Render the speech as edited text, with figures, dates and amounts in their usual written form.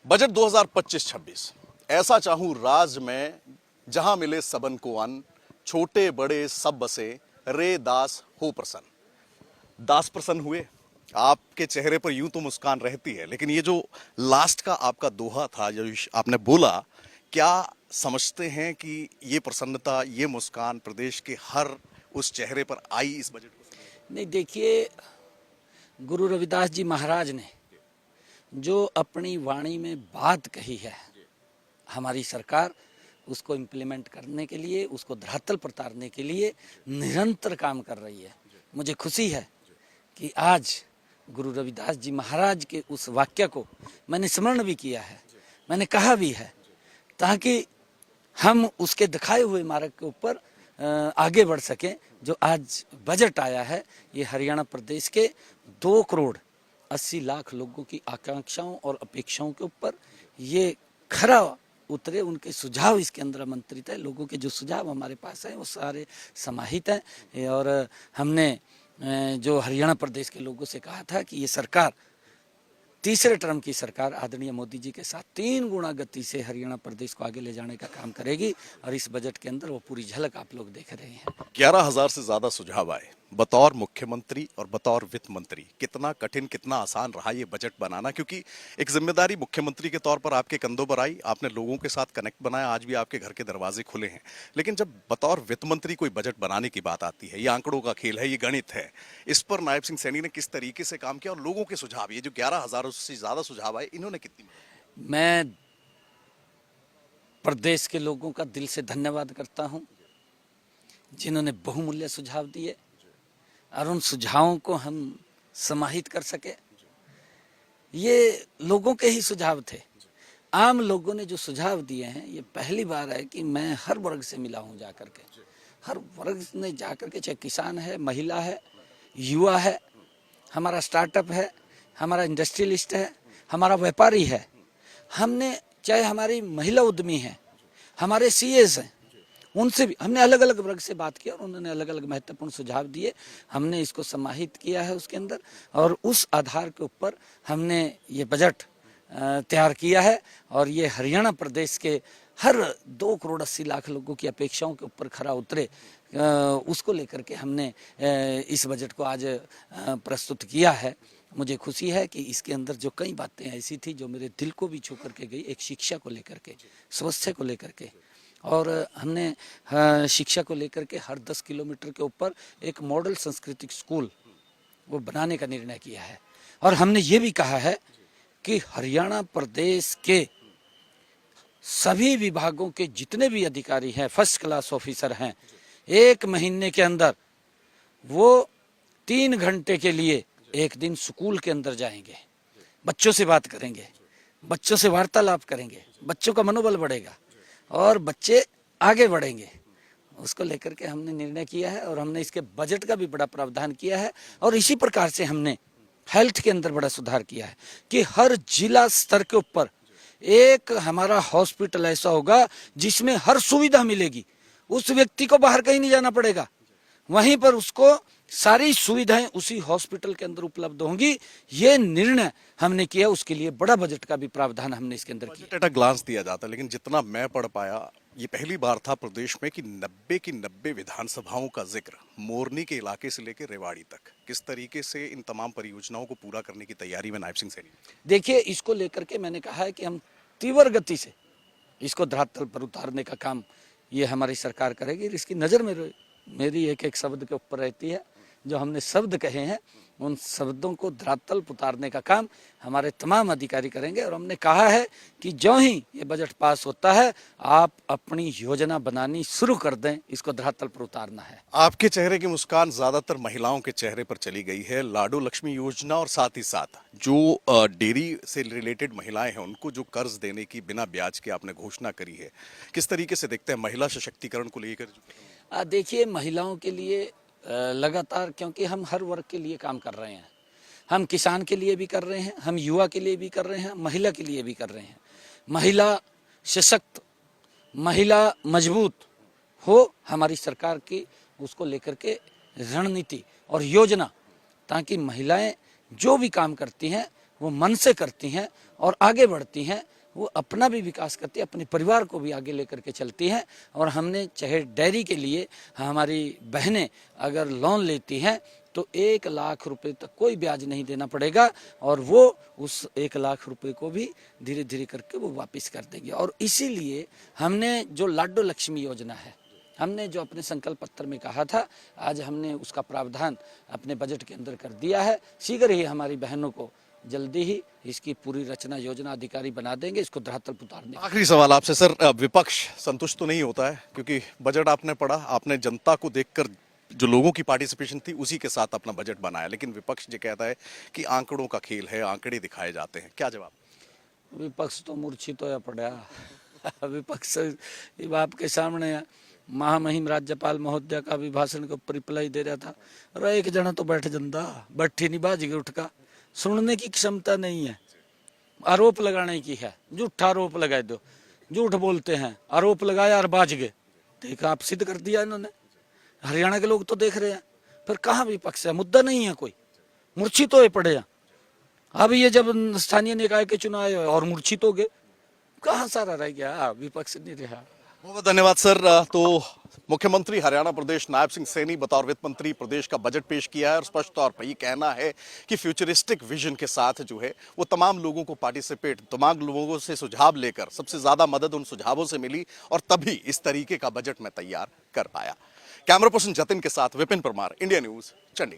Budget 2025-26 ऐसा चाहूं राज में जहां मिले सबन को अन्न, छोटे बड़े सब बसे, रे दास हो प्रसन्न। दास प्रसन्न हुए। आपके चेहरे पर यूं तो मुस्कान रहती है, लेकिन ये जो लास्ट का आपका दोहा था, जो आपने बोला, क्या समझते हैं कि ये प्रसन्नता, ये मुस्कान प्रदेश के हर उस चेहरे पर आई इस बजट को? नहीं, देखिए, गुरु रविदास जी महाराज ने जो अपनी वाणी में बात कही है, हमारी सरकार उसको इम्प्लीमेंट करने के लिए, उसको धरातल पर उतारने के लिए निरंतर काम कर रही है। मुझे खुशी है कि आज गुरु रविदास जी महाराज के उस वाक्य को मैंने स्मरण भी किया है, मैंने कहा भी है, ताकि हम उसके दिखाए हुए मार्ग के ऊपर आगे बढ़ सकें। जो आज बजट आया है, ये हरियाणा प्रदेश के 2 करोड़ 80 लाख लोगों की आकांक्षाओं और अपेक्षाओं के ऊपर ये खरा उतरे। उनके सुझाव इसके अंदर आमंत्रित है। लोगों के जो सुझाव हमारे पास हैं वो सारे समाहित हैं। और हमने जो हरियाणा प्रदेश के लोगों से कहा था कि ये सरकार, तीसरे टर्म की सरकार आदरणीय मोदी जी के साथ 3 गुना गति से हरियाणा प्रदेश को आगे ले जाने का काम करेगी, और इस बजट के अंदर वो पूरी झलक आप लोग देख रहे हैं। 11,000 से ज्यादा सुझाव आए। बतौर मुख्यमंत्री और बतौर वित्त मंत्री कितना कठिन, कितना आसान रहा ये बजट बनाना? क्योंकि एक जिम्मेदारी मुख्यमंत्री के तौर पर आपके कंधों पर आई, आपने लोगों के साथ कनेक्ट बनाया, आज भी आपके घर के दरवाजे खुले हैं। लेकिन जब बतौर वित्त मंत्री कोई बजट बनाने की बात आती है, ये आंकड़ों का खेल है, ये गणित है, इस पर नायब सिंह सैनी ने किस तरीके से काम किया? और लोगों के सुझाव, ये जो 11,000 से ज्यादा सुझाव आए, इन्होंने कितनी? मैं प्रदेश के लोगों का दिल से धन्यवाद करता हूं, जिन्होंने बहुमूल्य सुझाव दिए और उन सुझावों को हम समाहित कर सके। ये लोगों के ही सुझाव थे। आम लोगों ने जो सुझाव दिए हैं, ये पहली बार है कि मैं हर वर्ग से मिला हूं जाकर के। हर वर्ग ने जाकर के, चाहे किसान है, महिला है, युवा है, हमारा स्टार्टअप है, हमारा इंडस्ट्रियलिस्ट है, हमारा व्यापारी है, हमने, चाहे हमारी महिला उद्यमी है, हमारे सीएस हैं, उनसे भी हमने अलग अलग वर्ग से बात की और उन्होंने अलग अलग महत्वपूर्ण सुझाव दिए। हमने इसको समाहित किया है उसके अंदर, और उस आधार के ऊपर हमने ये बजट तैयार किया है। और ये हरियाणा प्रदेश के हर 2 करोड़ 80 लाख लोगों की अपेक्षाओं के ऊपर खरा उतरे, उसको लेकर के हमने इस बजट को आज प्रस्तुत किया है। मुझे खुशी है कि इसके अंदर जो कई बातें ऐसी थी जो मेरे दिल को भी छू करके गई, एक शिक्षा को लेकर के, स्वास्थ्य को लेकर के, और हमने शिक्षा को लेकर के हर 10 किलोमीटर के ऊपर एक मॉडल सांस्कृतिक स्कूल वो बनाने का निर्णय किया है। और हमने ये भी कहा है कि हरियाणा प्रदेश के सभी विभागों के जितने भी अधिकारी हैं, फर्स्ट क्लास ऑफिसर हैं, 1 महीने के अंदर वो 3 घंटे के लिए एक दिन स्कूल के अंदर जाएंगे, बच्चों से बात करेंगे, बच्चों से वार्तालाप करेंगे, बच्चों का मनोबल बढ़ेगा और बच्चे आगे बढ़ेंगे। उसको लेकर के हमने निर्णय किया है और हमने इसके बजट का भी बड़ा प्रावधान किया है। और इसी प्रकार से हमने हेल्थ के अंदर बड़ा सुधार किया है कि हर जिला स्तर के ऊपर एक हमारा हॉस्पिटल ऐसा होगा जिसमें हर सुविधा मिलेगी। उस व्यक्ति को बाहर कहीं नहीं जाना पड़ेगा, वहीं पर उसको सारी सुविधाएं उसी हॉस्पिटल के अंदर उपलब्ध होंगी। ये निर्णय हमने किया, उसके लिए बड़ा बजट का भी प्रावधान हमने इसके अंदर किया। बजट एट ग्लांस दिया जाता है, लेकिन जितना मैं पढ़ पाया, ये पहली बार था प्रदेश में कि 90 की 90 विधानसभाओं का जिक्र मोरनी के इलाके से लेकर रेवाड़ी तक। किस तरीके से इन तमाम परियोजनाओं को पूरा करने की तैयारी में नायब सिंह सैनी? देखिए, इसको लेकर के मैंने कहा है कि हम तीव्र गति से इसको धरातल पर उतारने का काम ये हमारी सरकार करेगी। इसकी नज़र में मेरी एक एक शब्द के ऊपर रहती है। जो हमने शब्द कहे हैं, उन शब्दों को धरातल पर उतारने का काम हमारे तमाम अधिकारी करेंगे। और हमने कहा है कि जो ही ये बजट पास होता है, आप अपनी योजना बनानी शुरू कर दें, इसको धरातल पर उतारना है। आपके चेहरे की मुस्कान ज्यादातर महिलाओं के चेहरे पर चली गई है। लाडो लक्ष्मी योजना और साथ ही साथ जो डेयरी से रिलेटेड महिलाएं हैं, उनको जो कर्ज देने की बिना ब्याज के आपने घोषणा करी है, किस तरीके से देखते हैं महिला सशक्तिकरण को लेकर? देखिए, महिलाओं के लिए लगातार, क्योंकि हम हर वर्ग के लिए काम कर रहे हैं, हम किसान के लिए भी कर रहे हैं, हम युवा के लिए भी कर रहे हैं, महिला के लिए भी कर रहे हैं। महिला सशक्त, महिला मजबूत हो, हमारी सरकार की उसको लेकर के रणनीति और योजना, ताकि महिलाएं जो भी काम करती हैं वो मन से करती हैं और आगे बढ़ती हैं, वो अपना भी विकास करती है, अपने परिवार को भी आगे लेकर के चलती हैं। और हमने चाहे डेयरी के लिए हमारी बहनें अगर लोन लेती हैं तो 1 लाख रुपए तक कोई ब्याज नहीं देना पड़ेगा और वो उस 1 लाख रुपए को भी धीरे धीरे करके वो वापस कर देंगे। और इसीलिए हमने जो लाडो लक्ष्मी योजना है, हमने जो अपने संकल्प पत्र में कहा था, आज हमने उसका प्रावधान अपने बजट के अंदर कर दिया है। शीघ्र ही हमारी बहनों को जल्दी ही इसकी पूरी रचना योजना अधिकारी बना देंगे, इसको धरातल पर उतारने। आखिरी सवाल आपसे सर, विपक्ष संतुष्ट तो नहीं होता है क्योंकि बजट आपने पढ़ा, आपने जनता को देखकर जो लोगों की पार्टिसिपेशन थी उसी के साथ अपना बजट बनाया, लेकिन विपक्ष ये कहता है कि आंकड़ों का खेल है, आंकड़े दिखाए जाते हैं, क्या जवाब? विपक्ष तो मूर्छित होया पड़ा विपक्ष आपके सामने महामहिम राज्यपाल महोदय का अभिभाषण के ऊपर रिप्लाई दे रहा था। अरे एक जना तो बैठ जंदा, बैठी नहीं बाज गए, उठका सुनने की क्षमता नहीं है, आरोप लगाने की है, झूठा आरोप लगा दो, झूठ बोलते हैं, आरोप लगाया और बाज गए। देखा, आप सिद्ध कर दिया इन्होंने। हरियाणा के लोग तो देख रहे हैं, फिर कहाँ विपक्ष है? मुद्दा नहीं है कोई, मूर्छित होए पड़े हैं। अब ये जब स्थानीय निकाय के चुनाव आए और मूर्छित हो गए, कहाँ सारा रह गया? विपक्ष नहीं रहा। बहुत बहुत धन्यवाद सर। तो मुख्यमंत्री हरियाणा प्रदेश नायब सिंह सैनी बतौर वित्त मंत्री प्रदेश का बजट पेश किया है और स्पष्ट तौर पर ये कहना है कि फ्यूचरिस्टिक विजन के साथ जो है वो तमाम लोगों को पार्टिसिपेट, तमाम लोगों से सुझाव लेकर सबसे ज्यादा मदद उन सुझावों से मिली और तभी इस तरीके का बजट में तैयार कर पाया। कैमरा पर्सन जतिन के साथ विपिन परमार, इंडिया न्यूज, चंडीगढ़।